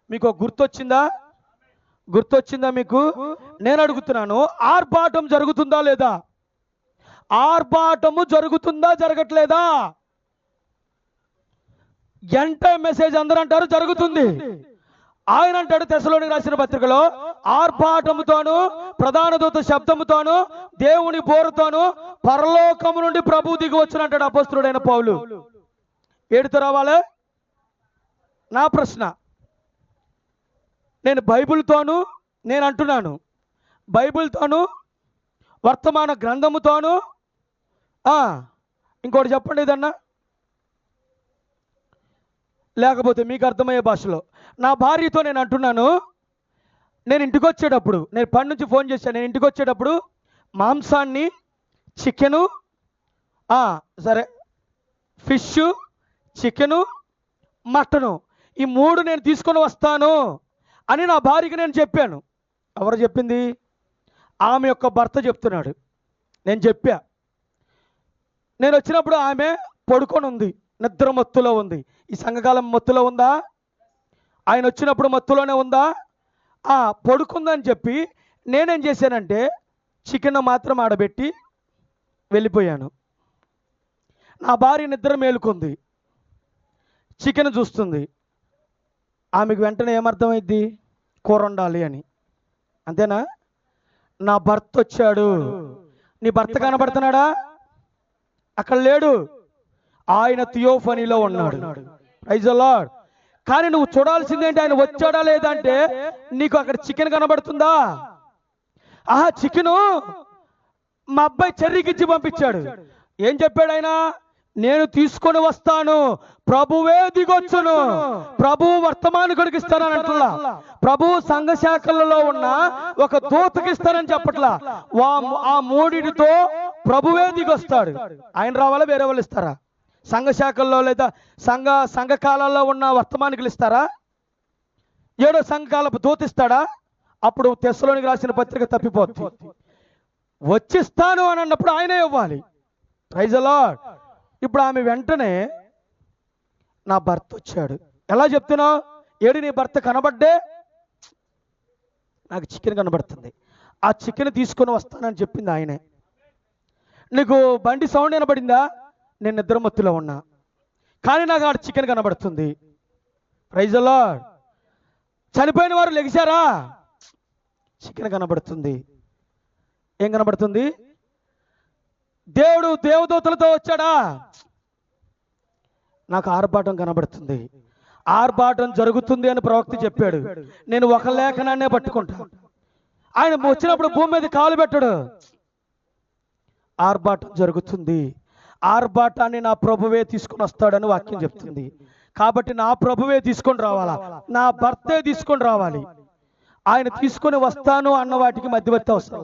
మీకు గుర్తొచ్చిందా? గుర్తొచ్చిందా మీకు? నేను అడుగుతున్నాను, ఆర్భాటం జరుగుతుందా లేదా? ఆర్భాటము జరుగుతుందా జరగట్లేదా? ఎంట మెసేజ్ అందరూ అంటారు జరుగుతుంది. ఆయన అంటాడు తెస్సలోనికి రాసిన పత్రికలో, ఆర్భాటముతోను ప్రధాన దూత శబ్దముతోను దేవుని బోరుతోను పరలోకము నుండి ప్రభు దిగి వచ్చును అంటాడు అపొస్తలుడైన పౌలు. ఏడుతో రావాలి? నా ప్రశ్న. నేను బైబిల్తోను నేను అంటున్నాను, బైబిల్తోను వర్తమాన గ్రంథముతోను ఇంకోటి చెప్పండి ఏదన్నా, లేకపోతే మీకు అర్థమయ్యే భాషలో. నా భార్యతో నేను అంటున్నాను, నేను ఇంటికి వచ్చేటప్పుడు, నేను పని నుంచి ఫోన్ చేశాను, నేను ఇంటికి వచ్చేటప్పుడు మాంసాన్ని, చికెను, సరే ఫిష్, చికెను, మటను ఈ 3 నేను తీసుకొని వస్తాను అని నా భార్యకి నేను చెప్పాను. ఎవరు చెప్పింది? ఆమె యొక్క భర్త చెప్తున్నాడు. నేను చెప్పా. నేను వచ్చినప్పుడు ఆమె పడుకొని ఉంది, నిద్ర మత్తులో ఉంది. ఈ సంఘకాలం మత్తులో ఉందా? ఆయన వచ్చినప్పుడు మత్తులోనే ఉందా? పడుకుందని చెప్పి నేనేం చేశానంటే చికెన్ మాత్రం ఆడబెట్టి వెళ్ళిపోయాను. నా భార్య నిద్ర మేలుకుంది, చికెన్ చూస్తుంది. ఆమెకు వెంటనే ఏమర్థమైద్ది? కూర వండాలి అని. అంతేనా? నా భర్త వచ్చాడు. నీ భర్త కనబడుతున్నాడా? అక్కడ లేడు, ఆయన థియోఫనీలో ఉన్నాడు. Praise the lord. కానీ నువ్వు చూడాల్సిందేంటి? ఆయన వచ్చాడా లేదా అంటే నీకు అక్కడ చికెన్ కనబడుతుందా? చికెను మా అబ్బాయి చెర్రీకిచ్చి పంపించాడు. ఏం చెప్పాడు ఆయన? నేను తీసుకొని వస్తాను, ప్రభువే దిగొచ్చును, ప్రభువు వర్తమానికుడికి ఇస్తానని అంటలా, ప్రభువు సంఘ శాఖలలో ఉన్న ఒక దూతకి ఇస్తానని చెప్పట్లా. ఆ 3తో ప్రభువే దిగొస్తాడు. ఆయన రావాలా? వేరే వాళ్ళు ఇస్తారా? సంఘ శాఖల్లో లేదా సంఘకాలలో ఉన్న వర్తమానికులు ఇస్తారా? 7వ సంఘకాలపు దూత ఇస్తాడా? అప్పుడు తెస్సలోనికి రాసిన పత్రిక తప్పిపోతుంది. వచ్చిస్తాను అని అన్నప్పుడు ఆయనే ఇవ్వాలి. Praise the lord. ఇప్పుడు ఆమె వెంటనే నా భర్త వచ్చాడు. ఎలా చెప్తున్నావు? ఏడు నీ భర్త కనబడ్డే? నాకు చికెన్ కనబడుతుంది, ఆ చికెన్ తీసుకొని వస్తానని చెప్పింది ఆయనే. నీకు బండి సౌండ్ వినబడిందా? నేను నిద్రమత్తులో ఉన్నా, కానీ నాకు ఆడ చికెన్ కనబడుతుంది. Praise the lord. చనిపోయిన వారు లెగిశారా? చికెన్ కనబడుతుంది. ఏం కనబడుతుంది? దేవుడు దేవదూతలతో వచ్చాడా? నాకు ఆర్భాటం కనబడుతుంది. ఆర్భాటం జరుగుతుంది అని ప్రవక్త చెప్పాడు. నేను ఒక లేఖనాన్నే పట్టుకుంటా. ఆయన వచ్చినప్పుడు భూమి మీద కాలు పెట్టాడు. ఆర్భాటం జరుగుతుంది. ఆర్భాటాన్ని నా ప్రభువే తీసుకొని వస్తాడని వాక్యం చెప్తుంది. కాబట్టి నా ప్రభువే తీసుకొని రావాలా, నా భర్తే తీసుకొని రావాలి. ఆయన తీసుకొని వస్తాను అన్న వాటికి మధ్యవర్తి అవసరం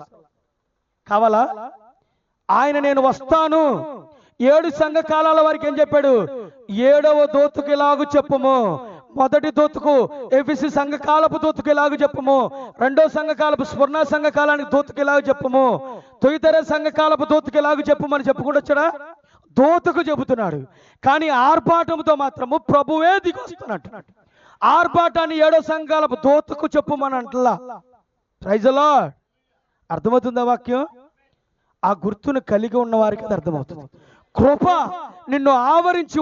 కావాలా? ఆయన నేను వస్తాను. 7 సంఘకాలాల వారికి ఏం చెప్పాడు? 7వ దూతకు ఇలాగు చెప్పుము, మొదటి దూతకు ఎఫెసు సంఘకాలపు దూతకు ఇలాగు చెప్పుము, 2వ సంఘకాలపు స్వర్ణ సంఘకాలానికి దూతకు ఇలాగు చెప్పుము, తొయితర సంఘకాలపు దూతకు ఇలాగు చెప్పుమని చెప్పుకుంటూ వచ్చాడా? దూతకు చెబుతున్నాడు. కానీ ఆర్భాటంతో మాత్రము ప్రభువే దిగొస్తున్నట్టు. ఆర్భాటాన్ని 7వ సంఘకాలపు దూతకు చెప్పుమని అంటలా. Praise the Lord. అర్థమవుతుందా వాక్యం? ఆ గుర్తును కలిగి ఉన్న వారికి అది అర్థమవుతుంది. కృప నిన్ను ఆవరించి